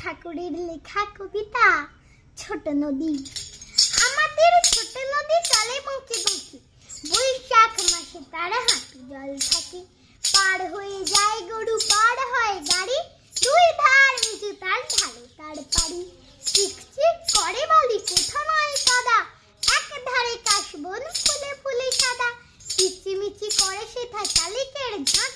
ঠাকুরের লেখা কবিতা ছোট নদী। আমাদের ছোট নদী চলে বঁকে বঁকে, বৈশাখ মাসে তার হাঁটু জল থাকে। পার হয়ে যায় গরু, পার হয় গাড়ি, দুই ধার নিচু তার ঢালু তার পাড়ি। চিকচিক করে বালি, কোথা নয় কাদা, এক ধারে কাশবন ফুলে ফুলে সাদা। কিচিমিচি করে সেথা শালিকের ঝাঁক